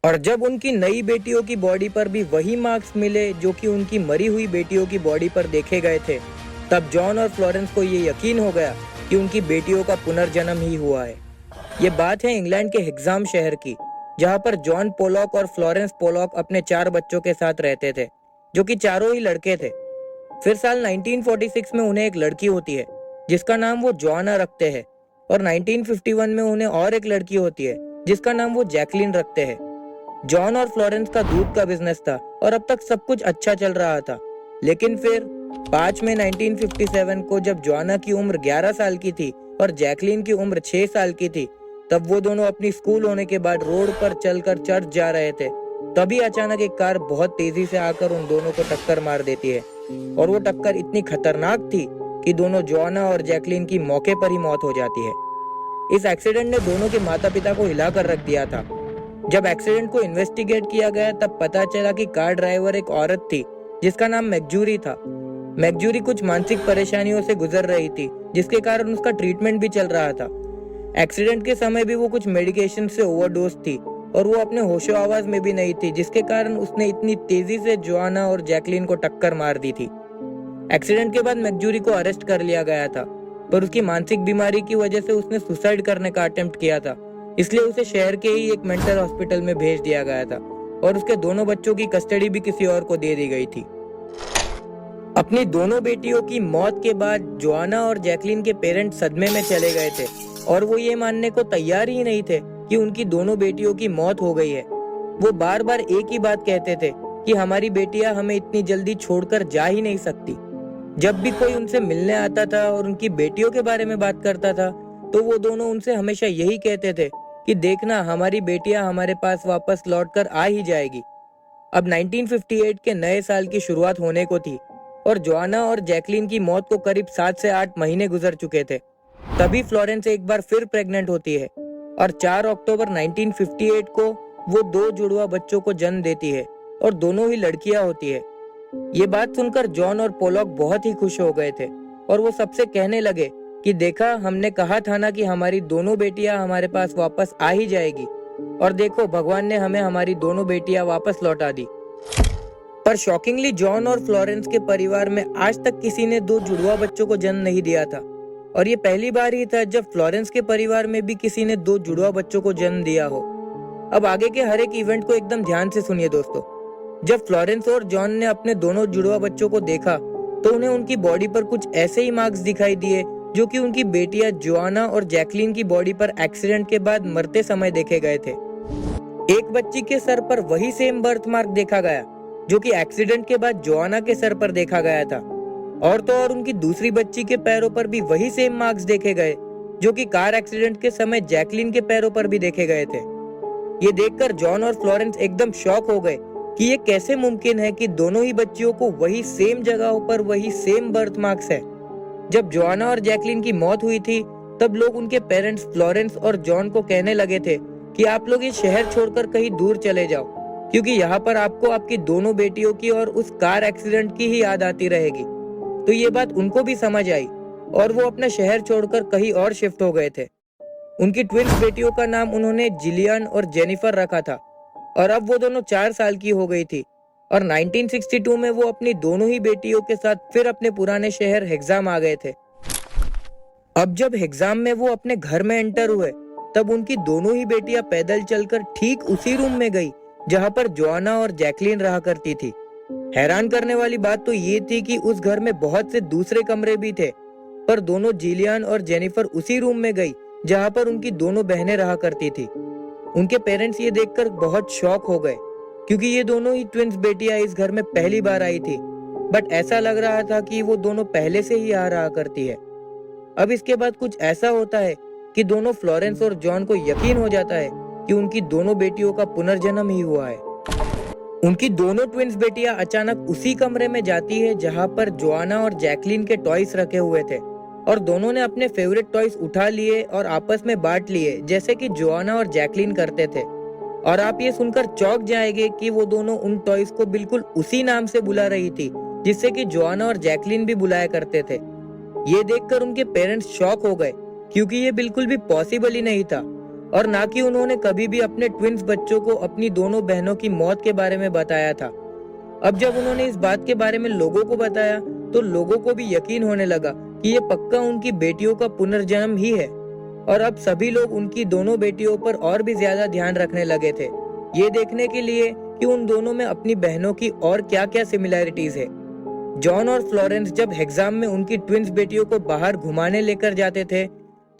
और जब उनकी नई बेटियों की बॉडी पर भी वही मार्क्स मिले जो कि उनकी मरी हुई बेटियों की बॉडी पर देखे गए थे, तब जॉन और फ्लोरेंस को ये यकीन हो गया कि उनकी बेटियों का पुनर्जन्म ही हुआ है। ये बात है इंग्लैंड के हिग्जाम शहर की, जहाँ पर जॉन पोलॉक और फ्लोरेंस पोलॉक अपने 4 बच्चों के साथ रहते थे, जो कि चारों ही लड़के थे। फिर साल 1946 में उन्हें एक लड़की होती है जिसका नाम वो जोआना रखते हैं, और 1951 में उन्हें और एक लड़की होती है जिसका नाम वो जैकलिन रखते हैं। जॉन और फ्लोरेंस का दूध का बिजनेस था और अब तक सब कुछ अच्छा चल रहा था। लेकिन फिर 5 मई 1957 को जब जोआना की उम्र 11 साल की थी और जैकलिन की उम्र 6 साल की थी, तब वो दोनों अपनी स्कूल होने के बाद रोड पर चलकर चर्च जा रहे थे। तभी अचानक एक कार बहुत तेजी से आकर उन दोनों को टक्कर मार देती है, और वो टक्कर इतनी खतरनाक थी कि दोनों जोआना और जैकलिन की मौके पर ही मौत हो जाती है। इस एक्सीडेंट ने दोनों के माता पिता को हिलाकर रख दिया था। जब एक्सीडेंट को इन्वेस्टिगेट किया गया तब पता चला कि कार ड्राइवर एक औरत थी जिसका नाम मैक्जूरी था। मैक्जूरी कुछ मानसिक परेशानियों से गुजर रही थी, जिसके कारण उसका ट्रीटमेंट भी चल रहा था। एक्सीडेंट के समय भी वो कुछ मेडिकेशन से ओवरडोज थी और वो अपने होशो आवाज में भी नहीं थी, जिसके कारण उसने इतनी तेजी से जोआना और जैकलिन को टक्कर मार दी थी। एक्सीडेंट के बाद मैक्जूरी को अरेस्ट कर लिया गया था, पर उसकी मानसिक बीमारी की वजह से उसने सुसाइड करने का अटेम्प्ट किया था, इसलिए उसे शहर के ही एक मेंटल हॉस्पिटल में भेज दिया गया था और उसके दोनों बच्चों की कस्टडी भी किसी और को दे दी गई थी। अपनी दोनों बेटियों की मौत के बाद जोआना और जैकलिन के पेरेंट्स सदमे में चले गए थे और वो ये मानने को तैयार ही नहीं थे कि उनकी दोनों बेटियों की मौत हो गई है। वो बार बार एक ही बात कहते थे कि हमारी बेटियां हमें इतनी जल्दी छोड़कर जा ही नहीं सकती। जब भी कोई उनसे मिलने आता था और उनकी बेटियों के बारे में बात करता था, तो वो दोनों उनसे हमेशा यही कहते थे कि देखना, हमारी बेटियां हमारे पास वापस लौटकर आ ही जाएगी। अब 1958 के नए साल की शुरुआत होने को थी और जोआना और जैकलिन की मौत को करीब 7 से 8 महीने गुजर चुके थे। तभी फ्लोरेंस एक बार फिर प्रेग्नेंट होती है और 4 अक्टूबर 1958 को वो 2 जुड़वा बच्चों को जन्म देती है और दोनों ही लड़कियां होती है। ये बात सुनकर जॉन और पोलॉक बहुत ही खुश हो गए थे और वो सबसे कहने लगे कि देखा, हमने कहा था ना कि हमारी दोनों बेटियां हमारे पास वापस आ ही जाएगी, और देखो, भगवान ने हमें हमारी दोनों बेटियां वापस लौटा दी। पर शॉकिंगली जॉन और फ्लोरेंस के परिवार में आज तक किसी ने 2 जुड़वा बच्चों को जन्म नहीं दिया था, और ये पहली बार ही था जब फ्लोरेंस के परिवार में भी किसी ने 2 जुड़वा बच्चों को जन्म दिया हो। अब आगे के हर एक इवेंट को एकदम ध्यान से सुनिए दोस्तों। जब फ्लोरेंस और जॉन ने अपने दोनों जुड़वा बच्चों को देखा तो उन्हें उनकी बॉडी पर कुछ ऐसे ही मार्क्स दिखाई दिए जो कि उनकी बेटियां जोआना और जैकलिन की बॉडी पर एक्सीडेंट के बाद मरते समय देखे गए थे। एक बच्ची के सर पर वही सेम बर्थ मार्क देखा गया जो कि एक्सीडेंट के बाद जोआना के सर पर देखा गया था, और तो और उनकी दूसरी बच्ची के पैरों पर भी वही सेम मार्क्स देखे गए जो कि कार एक्सीडेंट के समय जैकलिन के पैरों पर भी देखे गए थे। ये देखकर जॉन और फ्लोरेंस एकदम शॉक हो गए कि ये कैसे मुमकिन है कि दोनों ही बच्चियों को वही सेम जगहों पर वही सेम बर्थ मार्क्स है। जब जोआना और जैकलिन की मौत हुई थी तब लोग उनके पेरेंट्स फ्लोरेंस और जॉन को कहने लगे थे कि आप लोग ये शहर छोड़कर कहीं दूर चले जाओ, क्योंकि यहाँ पर आपको आपकी दोनों बेटियों की और उस कार एक्सीडेंट की ही याद आती रहेगी। तो ये बात उनको भी समझ आई और वो अपना शहर छोड़कर कहीं और शिफ्ट हो गए थे। उनकी ट्विन्स बेटियों का नाम उन्होंने जिलियन और जेनिफर रखा था, और अब वो दोनों 4 साल की हो गई थी, और 1962 में वो अपनी दोनों ही बेटियों के साथ फिर अपने पुराने शहर हेक्साम आ गए थे। अब जब हेक्साम में वो अपने घर में एंटर हुए तब उनकी दोनों ही बेटियां पैदल चलकर ठीक उसी रूम में गई जहां पर जोआना और जैकलिन रहा करती थी। हैरान करने वाली बात तो ये थी कि उस घर में बहुत से दूसरे कमरे भी थे, पर दोनों जिलियन और जेनिफर उसी रूम में गई जहां पर उनकी दोनों बहनें रहा करती थी। उनके पेरेंट्स ये देखकर बहुत शॉक हो गए, क्योंकि ये दोनों ही ट्विन्स बेटियां इस घर में पहली बार आई थी, बट ऐसा लग रहा था कि वो दोनों पहले से ही आ रहा करती है। अब इसके बाद कुछ ऐसा होता है कि दोनों फ्लोरेंस और जॉन को यकीन हो जाता है कि उनकी दोनों बेटियों का पुनर्जन्म ही हुआ है। उनकी दोनों ट्विन्स बेटियां अचानक उसी कमरे में जाती है जहां पर जोआना और जैकलिन के टॉयज रखे हुए थे, और दोनों ने अपने फेवरेट टॉयज उठा लिए और आपस में बांट लिए, जैसे कि जोआना और जैकलिन करते थे। और आप ये सुनकर चौंक जाएंगे कि वो दोनों उन टॉयज को बिल्कुल उसी नाम से बुला रही थी जिससे कि जोआना और जैकलिन भी बुलाया करते थे। ये देखकर उनके पेरेंट्स शॉक हो गए, क्योंकि ये बिल्कुल भी पॉसिबल ही नहीं था। और ना कि उन्होंने कभी भी अपने ट्विंस बच्चों को अपनी दोनों बहनों की मौत के बारे में बताया था। अब जब उन्होंने इस बात के बारे में लोगों को बताया तो लोगों को भी यकीन होने लगा कि ये पक्का उनकी बेटियों का पुनर्जन्म ही है। और अब सभी लोग उनकी दोनों बेटियों पर और भी ज्यादा ध्यान रखने लगे थे, ये देखने के लिए कि उन दोनों में अपनी बहनों की और क्या क्या सिमिलैरिटीज है। जॉन और फ्लोरेंस जब एग्जाम में उनकी ट्विंस बेटियों को बाहर घुमाने लेकर जाते थे,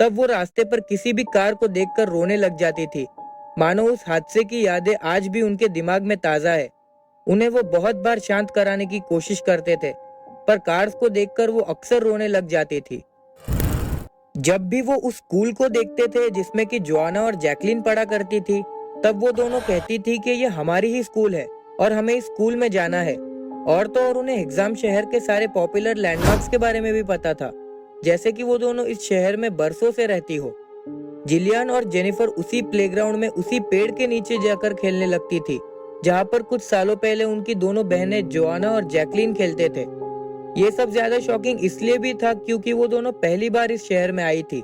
तब वो रास्ते पर किसी भी कार को देखकर रोने लग जाती थी, मानो उस हादसे की यादें आज भी उनके दिमाग में ताजा है। उन्हें वो बहुत बार शांत कराने की कोशिश करते थे, पर कार्स को देखकर वो अक्सर रोने लग जाती थी। जब भी वो उस स्कूल को देखते थे जिसमें कि जोआना और जैकलीन पढ़ा करती थी, तब वो दोनों कहती थी कि ये हमारी ही स्कूल है और हमें इस स्कूल में जाना है। और तो और उन्हें एग्जाम शहर के सारे पॉपुलर लैंडमार्क्स के बारे में भी पता था, जैसे कि वो दोनों इस शहर में बरसों से रहती हो। जिलियन और जेनिफर उसी प्लेग्राउंड में उसी पेड़ के नीचे जाकर खेलने लगती थी जहाँ पर कुछ सालों पहले उनकी दोनों बहनें जोआना और जैकलीन खेलते थे। ये सब ज्यादा शॉकिंग इसलिए भी था क्योंकि वो दोनों पहली बार इस शहर में आई थी,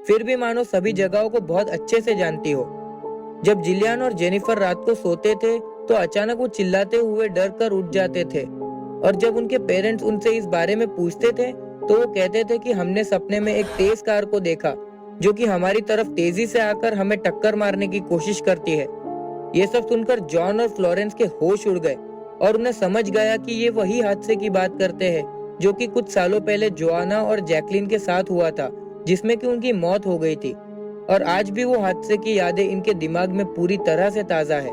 फिर भी मानो सभी जगहों को बहुत अच्छे से जानती हो। जब जिलियन और जेनिफर रात को सोते थे तो अचानक वो चिल्लाते हुए डर कर उठ जाते थे, और जब उनके पेरेंट्स उनसे इस बारे में पूछते थे तो वो कहते थे कि हमने सपने में एक तेज कार को देखा जो कि हमारी तरफ तेजी से आकर हमें टक्कर मारने की कोशिश करती है। ये सब सुनकर जॉन और फ्लोरेंस के होश उड़ गए और उन्हें समझ गया कि ये वही हादसे की बात करते हैं जो कि कुछ सालों पहले जोआना और जैकलीन के साथ हुआ था, जिसमें कि उनकी मौत हो गई थी। और आज भी वो हादसे की यादें इनके दिमाग में पूरी तरह से ताजा है।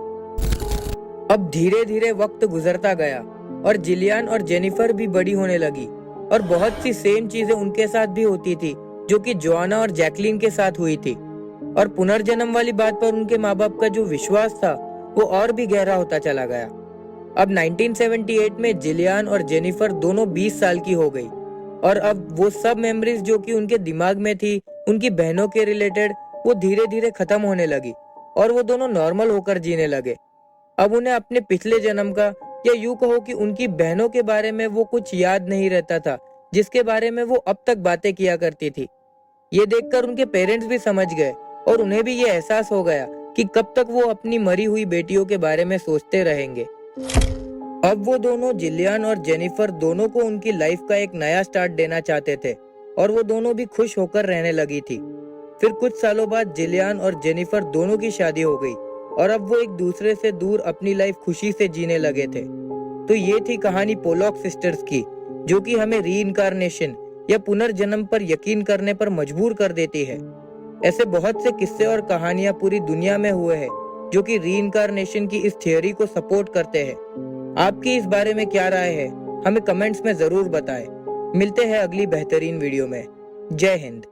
अब धीरे धीरे वक्त गुजरता गया और जिलियन और जेनिफर भी बड़ी होने लगी और बहुत सी सेम चीजें उनके साथ भी होती थी जो कि जोआना और जैकलीन के साथ हुई थी। और पुनर्जन्म वाली बात पर उनके माँ बाप का जो विश्वास था वो और भी गहरा होता चला गया। अब 1978 में जिलियन और जेनिफर दोनों 20 साल की हो गई और अब वो सब मेमोरीज जो कि उनके दिमाग में थी उनकी बहनों के रिलेटेड, वो धीरे धीरे खत्म होने लगी और वो दोनों नॉर्मल होकर जीने लगे। अब उन्हें अपने पिछले जन्म का, या यूं कहो कि उनकी बहनों के बारे में वो कुछ याद नहीं रहता था जिसके बारे में वो अब तक बातें किया करती थी। ये देखकर उनके पेरेंट्स भी समझ गए और उन्हें भी ये एहसास हो गया कि कब तक वो अपनी मरी हुई बेटियों के बारे में सोचते रहेंगे। अब वो दोनों, जिलियन और जेनिफर, दोनों को उनकी लाइफ का एक नया स्टार्ट देना चाहते थे और वो दोनों भी खुश होकर रहने लगी थी। फिर कुछ सालों बाद जिलियन और जेनिफर दोनों की शादी हो गई और अब वो एक दूसरे से दूर अपनी लाइफ खुशी से जीने लगे थे। तो ये थी कहानी पोलॉक सिस्टर्स की, जो कि हमें रीइंकार्नेशन या पुनर्जन्म पर यकीन करने पर मजबूर कर देती है। ऐसे बहुत से किस्से और कहानियां पूरी दुनिया में हुए हैं जो कि रीइंकार्नेशन की इस थियोरी को सपोर्ट करते हैं। आपकी इस बारे में क्या राय है, हमें कमेंट्स में जरूर बताएं। मिलते हैं अगली बेहतरीन वीडियो में। जय हिंद।